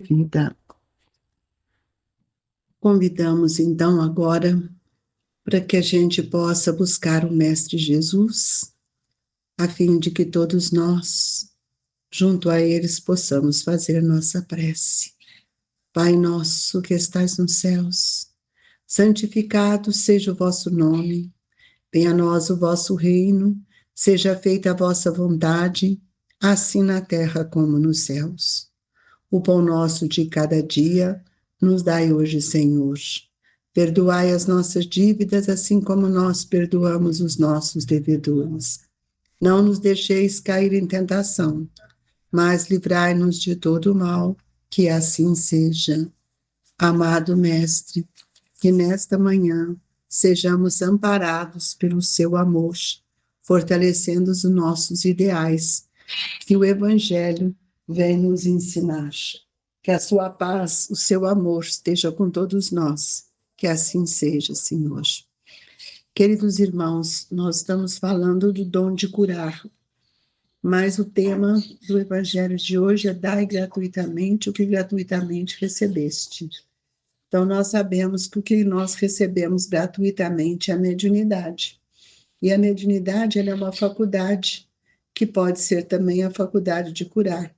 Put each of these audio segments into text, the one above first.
Vida. Convidamos então agora para que a gente possa buscar o Mestre Jesus, a fim de que todos nós, junto a eles, possamos fazer nossa prece. Pai nosso que estais nos céus, santificado seja o vosso nome, venha a nós o vosso reino, seja feita a vossa vontade, assim na terra como nos céus. O pão nosso de cada dia nos dai hoje, Senhor. Perdoai as nossas dívidas, assim como nós perdoamos os nossos devedores. Não nos deixeis cair em tentação, mas livrai-nos de todo o mal, que assim seja. Amado Mestre, que nesta manhã sejamos amparados pelo seu amor, fortalecendo os nossos ideais, que o Evangelho vem nos ensinar. Que a sua paz, o seu amor esteja com todos nós. Que assim seja, Senhor. Queridos irmãos, nós estamos falando do dom de curar, mas o tema do Evangelho de hoje é dai gratuitamente o que gratuitamente recebeste. Então, nós sabemos que o que nós recebemos gratuitamente é a mediunidade. E a mediunidade ela é uma faculdade que pode ser também a faculdade de curar,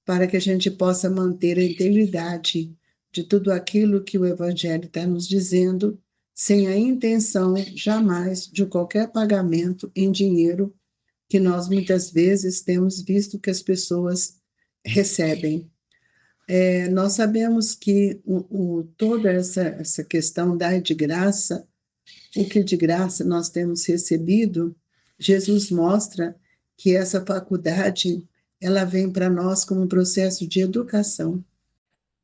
para que a gente possa manter a integridade de tudo aquilo que o Evangelho está nos dizendo, sem a intenção jamais de qualquer pagamento em dinheiro, que nós muitas vezes temos visto que as pessoas recebem. Nós sabemos que toda essa questão da de graça, o que de graça nós temos recebido, Jesus mostra que essa faculdade ela vem para nós como um processo de educação,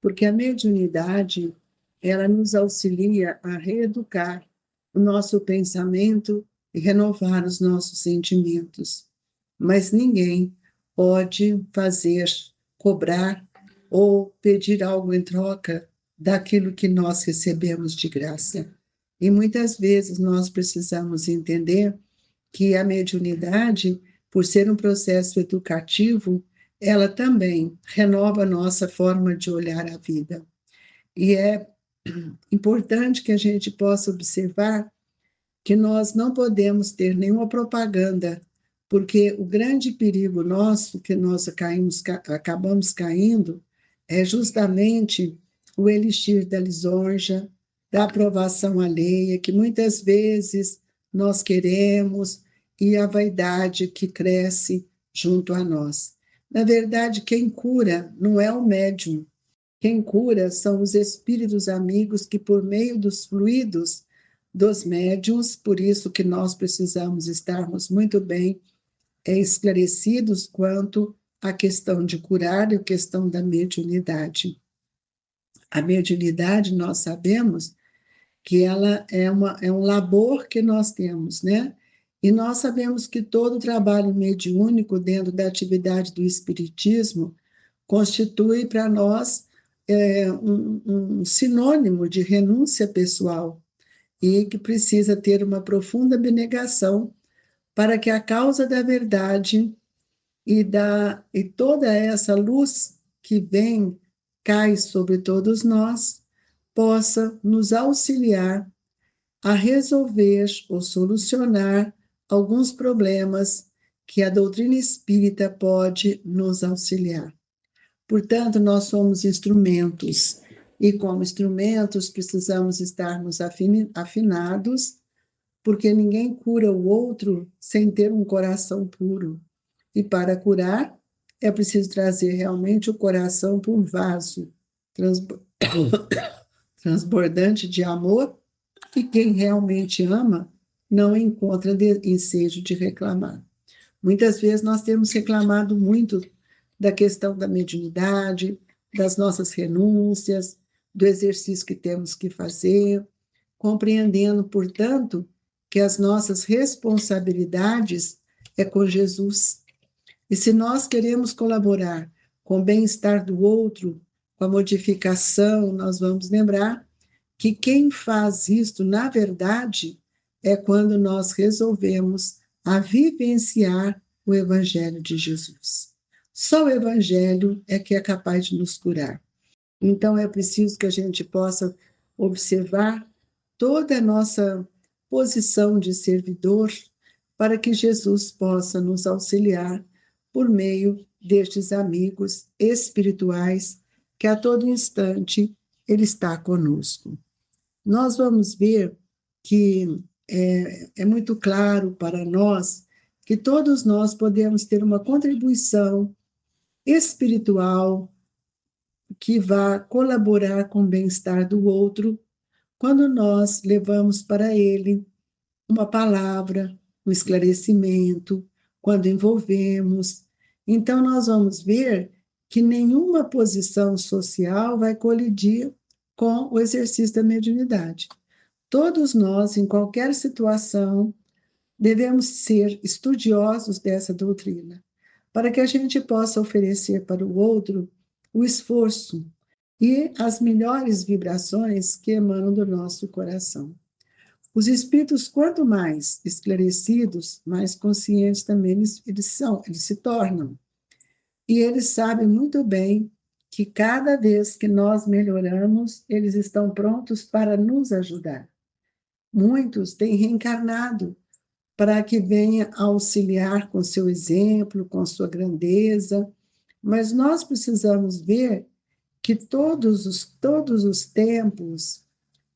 porque a mediunidade ela nos auxilia a reeducar o nosso pensamento e renovar os nossos sentimentos. Mas ninguém pode fazer, cobrar ou pedir algo em troca daquilo que nós recebemos de graça. E muitas vezes nós precisamos entender que a mediunidade, por ser um processo educativo, ela também renova a nossa forma de olhar a vida. E é importante que a gente possa observar que nós não podemos ter nenhuma propaganda, porque o grande perigo nosso que nós acabamos caindo é justamente o elixir da lisonja, da aprovação alheia, que muitas vezes nós queremos, e a vaidade que cresce junto a nós. Na verdade, quem cura não é o médium, quem cura são os espíritos amigos que, por meio dos fluidos dos médiuns, por isso que nós precisamos estarmos muito bem esclarecidos quanto à questão de curar e a questão da mediunidade. A mediunidade, nós sabemos que ela é um labor que nós temos, né? E nós sabemos que todo trabalho mediúnico dentro da atividade do espiritismo constitui para nós um sinônimo de renúncia pessoal e que precisa ter uma profunda abnegação para que a causa da verdade e toda essa luz que vem, cai sobre todos nós, possa nos auxiliar a resolver ou solucionar alguns problemas que a doutrina espírita pode nos auxiliar. Portanto, nós somos instrumentos, e como instrumentos precisamos estarmos afinados, porque ninguém cura o outro sem ter um coração puro. E para curar, é preciso trazer realmente o coração para um vaso transbordante de amor, e quem realmente ama não encontra ensejo de reclamar. Muitas vezes nós temos reclamado muito da questão da mediunidade, das nossas renúncias, do exercício que temos que fazer, compreendendo, portanto, que as nossas responsabilidades é com Jesus. E se nós queremos colaborar com o bem-estar do outro, com a modificação, nós vamos lembrar que quem faz isto, na verdade, é quando nós resolvemos a vivenciar o Evangelho de Jesus. Só o Evangelho é que é capaz de nos curar. Então, é preciso que a gente possa observar toda a nossa posição de servidor para que Jesus possa nos auxiliar por meio destes amigos espirituais que a todo instante Ele está conosco. Nós vamos ver que é muito claro para nós que todos nós podemos ter uma contribuição espiritual que vá colaborar com o bem-estar do outro quando nós levamos para ele uma palavra, um esclarecimento, quando envolvemos. Então, nós vamos ver que nenhuma posição social vai colidir com o exercício da mediunidade. Todos nós, em qualquer situação, devemos ser estudiosos dessa doutrina, para que a gente possa oferecer para o outro o esforço e as melhores vibrações que emanam do nosso coração. Os espíritos, quanto mais esclarecidos, mais conscientes também eles se tornam. E eles sabem muito bem que cada vez que nós melhoramos, eles estão prontos para nos ajudar. Muitos têm reencarnado para que venha auxiliar com seu exemplo, com sua grandeza, mas nós precisamos ver que todos os tempos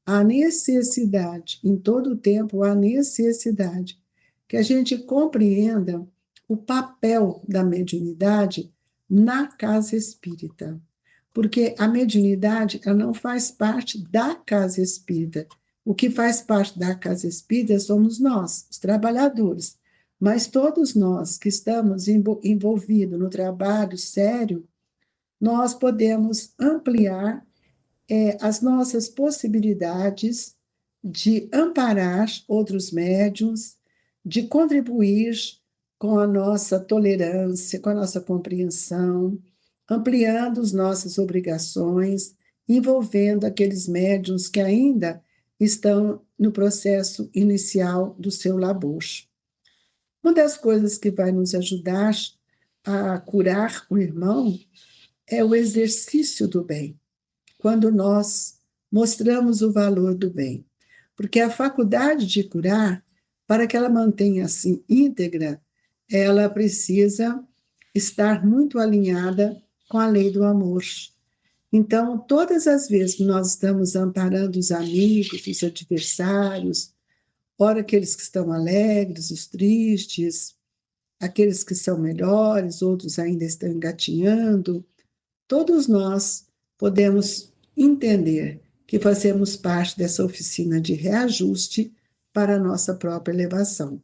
há necessidade, em todo o tempo há necessidade que a gente compreenda o papel da mediunidade na casa espírita. Porque a mediunidade ela não faz parte da casa espírita. O que faz parte da casa espírita somos nós, os trabalhadores. Mas todos nós que estamos envolvidos no trabalho sério, nós podemos ampliar as nossas possibilidades de amparar outros médiuns, de contribuir com a nossa tolerância, com a nossa compreensão, ampliando as nossas obrigações, envolvendo aqueles médiuns que ainda estão no processo inicial do seu labor. Uma das coisas que vai nos ajudar a curar o irmão é o exercício do bem, quando nós mostramos o valor do bem. Porque a faculdade de curar, para que ela mantenha-se íntegra, ela precisa estar muito alinhada com a lei do amor. Então, todas as vezes que nós estamos amparando os amigos, os adversários, ora aqueles que estão alegres, os tristes, aqueles que são melhores, outros ainda estão engatinhando, todos nós podemos entender que fazemos parte dessa oficina de reajuste para a nossa própria elevação.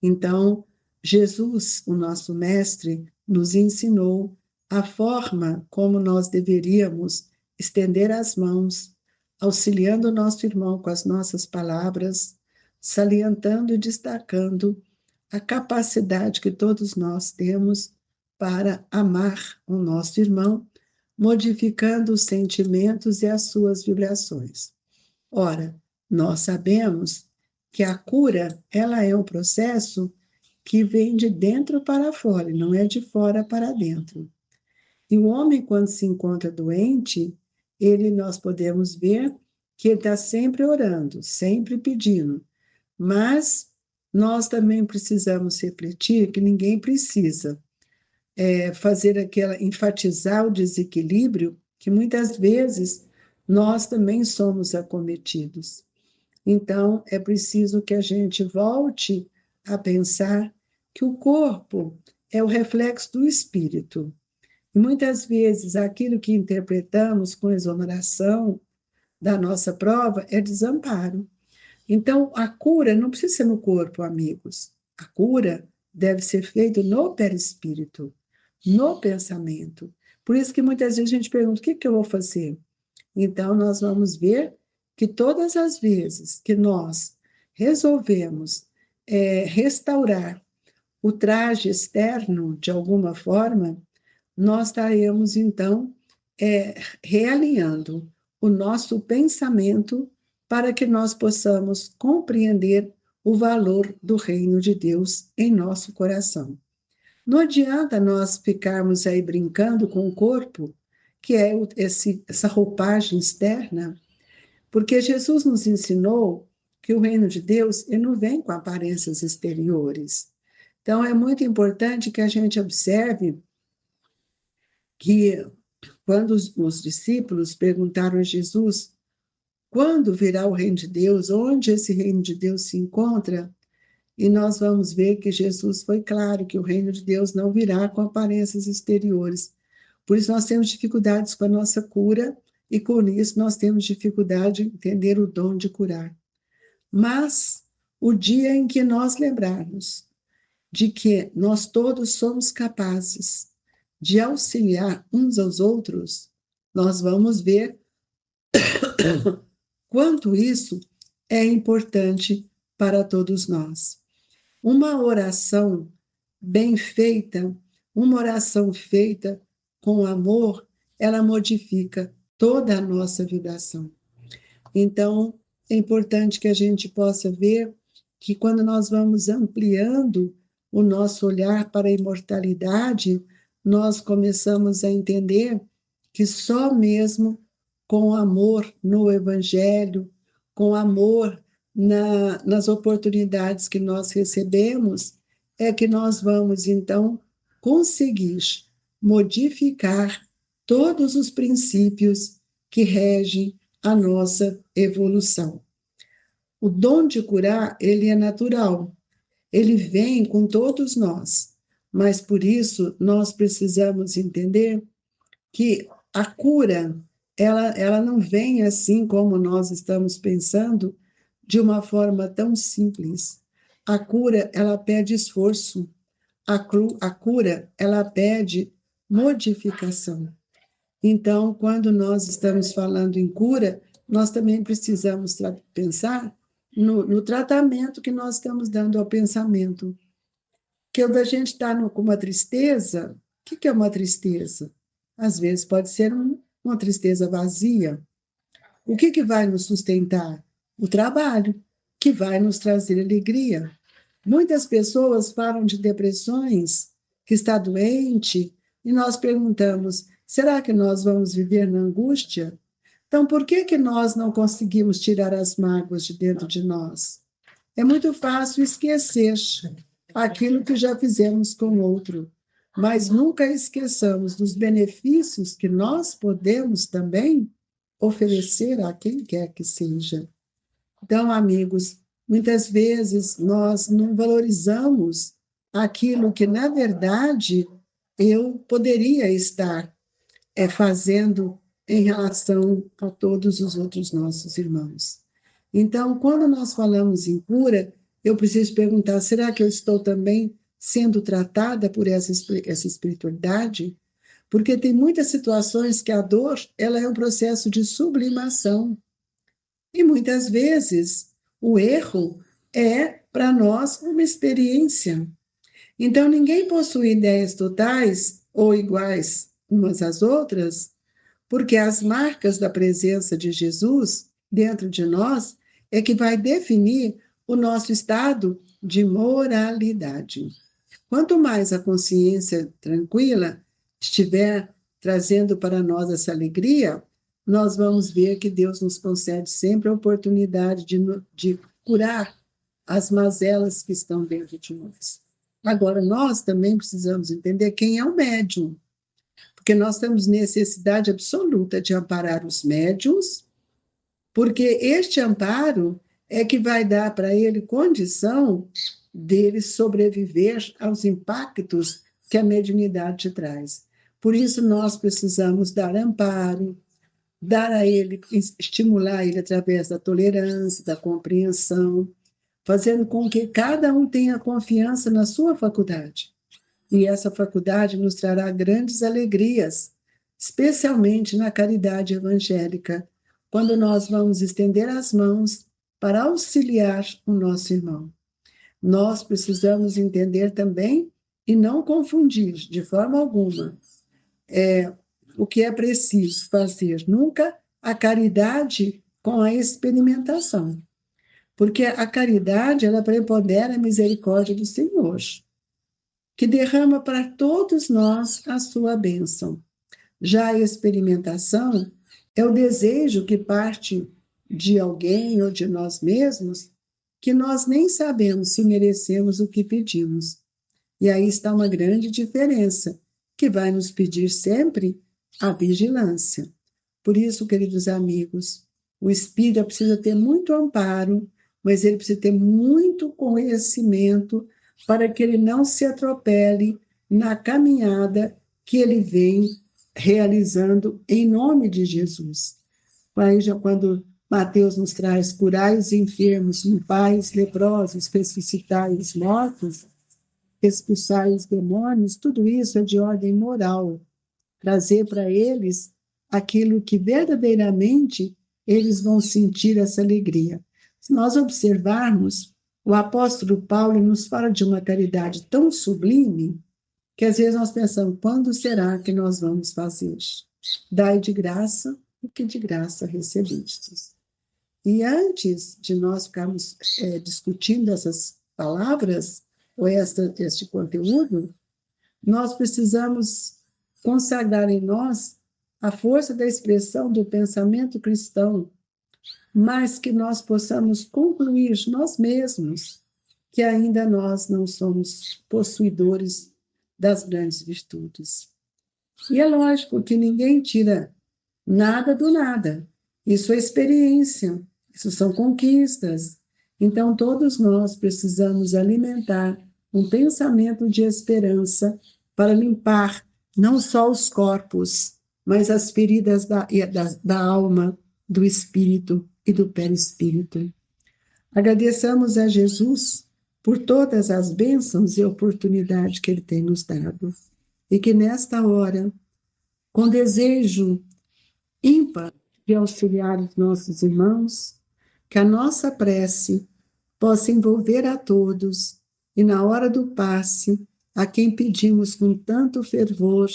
Então, Jesus, o nosso mestre, nos ensinou a forma como nós deveríamos estender as mãos, auxiliando o nosso irmão com as nossas palavras, salientando e destacando a capacidade que todos nós temos para amar o nosso irmão, modificando os sentimentos e as suas vibrações. Ora, nós sabemos que a cura, ela é um processo que vem de dentro para fora, não é de fora para dentro. E o homem, quando se encontra doente, nós podemos ver que ele está sempre orando, sempre pedindo, mas nós também precisamos refletir que ninguém precisa enfatizar o desequilíbrio que muitas vezes nós também somos acometidos. Então, é preciso que a gente volte a pensar que o corpo é o reflexo do espírito. E muitas vezes aquilo que interpretamos com exoneração da nossa prova é desamparo. Então, a cura não precisa ser no corpo, amigos. A cura deve ser feita no perispírito, no pensamento. Por isso que muitas vezes a gente pergunta, o que eu vou fazer? Então, nós vamos ver que todas as vezes que nós resolvemos restaurar o traje externo de alguma forma, nós estaremos, então, realinhando o nosso pensamento para que nós possamos compreender o valor do reino de Deus em nosso coração. Não adianta nós ficarmos aí brincando com o corpo que é essa roupagem externa, porque Jesus nos ensinou que o reino de Deus ele não vem com aparências exteriores. Então, é muito importante que a gente observe que, quando os discípulos perguntaram a Jesus quando virá o reino de Deus, onde esse reino de Deus se encontra, e nós vamos ver que Jesus foi claro que o reino de Deus não virá com aparências exteriores. Por isso nós temos dificuldades com a nossa cura e com isso nós temos dificuldade em entender o dom de curar. Mas o dia em que nós lembrarmos de que nós todos somos capazes de auxiliar uns aos outros, nós vamos ver quanto isso é importante para todos nós. Uma oração bem feita, uma oração feita com amor, ela modifica toda a nossa vibração. Então, é importante que a gente possa ver que quando nós vamos ampliando o nosso olhar para a imortalidade, nós começamos a entender que só mesmo com amor no Evangelho, com amor nas oportunidades que nós recebemos, é que nós vamos, então, conseguir modificar todos os princípios que regem a nossa evolução. O dom de curar, ele é natural, ele vem com todos nós, mas por isso nós precisamos entender que a cura, ela não vem assim como nós estamos pensando, de uma forma tão simples. A cura, ela pede esforço, a cura, ela pede modificação. Então, quando nós estamos falando em cura, nós também precisamos pensar no tratamento que nós estamos dando ao pensamento. Que quando a gente está com uma tristeza, o que é uma tristeza? Às vezes pode ser uma tristeza vazia. O que vai nos sustentar? O trabalho, que vai nos trazer alegria. Muitas pessoas falam de depressões, que está doente, e nós perguntamos, será que nós vamos viver na angústia? Então, por que nós não conseguimos tirar as mágoas de dentro de nós? É muito fácil esquecer aquilo que já fizemos com o outro, mas nunca esqueçamos dos benefícios que nós podemos também oferecer a quem quer que seja. Então, amigos, muitas vezes nós não valorizamos aquilo que, na verdade, eu poderia estar fazendo em relação a todos os outros nossos irmãos. Então, quando nós falamos em cura, eu preciso perguntar, será que eu estou também sendo tratada por essa espiritualidade? Porque tem muitas situações que a dor, ela é um processo de sublimação. E muitas vezes o erro é, para nós, uma experiência. Então, ninguém possui ideias totais ou iguais umas às outras, porque as marcas da presença de Jesus dentro de nós é que vai definir o nosso estado de moralidade. Quanto mais a consciência tranquila estiver trazendo para nós essa alegria, nós vamos ver que Deus nos concede sempre a oportunidade de curar as mazelas que estão dentro de nós. Agora, nós também precisamos entender quem é o médium, porque nós temos necessidade absoluta de amparar os médiuns, porque este amparo é que vai dar para ele condição dele sobreviver aos impactos que a mediunidade traz. Por isso, nós precisamos dar amparo, dar a ele, estimular ele através da tolerância, da compreensão, fazendo com que cada um tenha confiança na sua faculdade. E essa faculdade nos trará grandes alegrias, especialmente na caridade evangélica, quando nós vamos estender as mãos para auxiliar o nosso irmão. Nós precisamos entender também e não confundir de forma alguma o que é preciso fazer. Nunca a caridade com a experimentação. Porque a caridade, ela prepondera a misericórdia do Senhor, que derrama para todos nós a sua bênção. Já a experimentação é o desejo que parte de alguém ou de nós mesmos, que nós nem sabemos se merecemos o que pedimos. E aí está uma grande diferença, que vai nos pedir sempre a vigilância. Por isso, queridos amigos, o espírito precisa ter muito amparo, mas ele precisa ter muito conhecimento para que ele não se atropele na caminhada que ele vem realizando em nome de Jesus. Aí já quando Mateus nos traz curai os enfermos, limpai os leprosos, ressuscitai os mortos, expulsai os demônios, tudo isso é de ordem moral. Trazer para eles aquilo que verdadeiramente eles vão sentir essa alegria. Se nós observarmos, o apóstolo Paulo nos fala de uma caridade tão sublime que às vezes nós pensamos, quando será que nós vamos fazer isso? Dai de graça o que de graça recebestes. E antes de nós ficarmos discutindo essas palavras, ou este conteúdo, nós precisamos consagrar em nós a força da expressão do pensamento cristão, mas que nós possamos concluir nós mesmos que ainda nós não somos possuidores das grandes virtudes. E é lógico que ninguém tira nada do nada. Isso é experiência, isso são conquistas. Então, todos nós precisamos alimentar um pensamento de esperança para limpar não só os corpos, mas as feridas da alma, do espírito e do perispírito. Agradeçamos a Jesus por todas as bênçãos e oportunidades que Ele tem nos dado. E que nesta hora, com desejo ímpar de auxiliar os nossos irmãos, que a nossa prece possa envolver a todos e, na hora do passe, a quem pedimos com tanto fervor,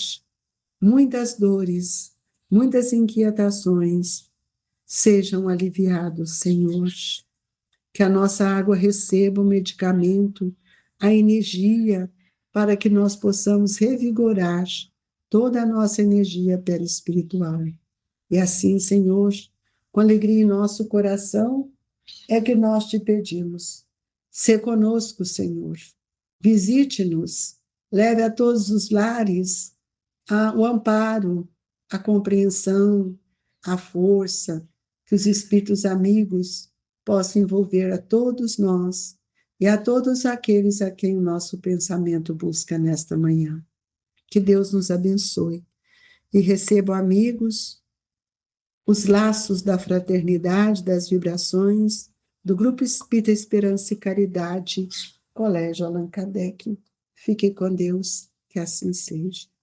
muitas dores, muitas inquietações, sejam aliviados, Senhor. Que a nossa água receba o medicamento, a energia, para que nós possamos revigorar toda a nossa energia perispiritual. E assim, Senhor, com alegria em nosso coração, é que nós te pedimos. Sê conosco, Senhor. Visite-nos. Leve a todos os lares o amparo, a compreensão, a força, que os espíritos amigos possam envolver a todos nós e a todos aqueles a quem o nosso pensamento busca nesta manhã. Que Deus nos abençoe e receba, amigos, os laços da fraternidade, das vibrações do Grupo Espírita Esperança e Caridade, Colégio Allan Kardec. Fique com Deus, que assim seja.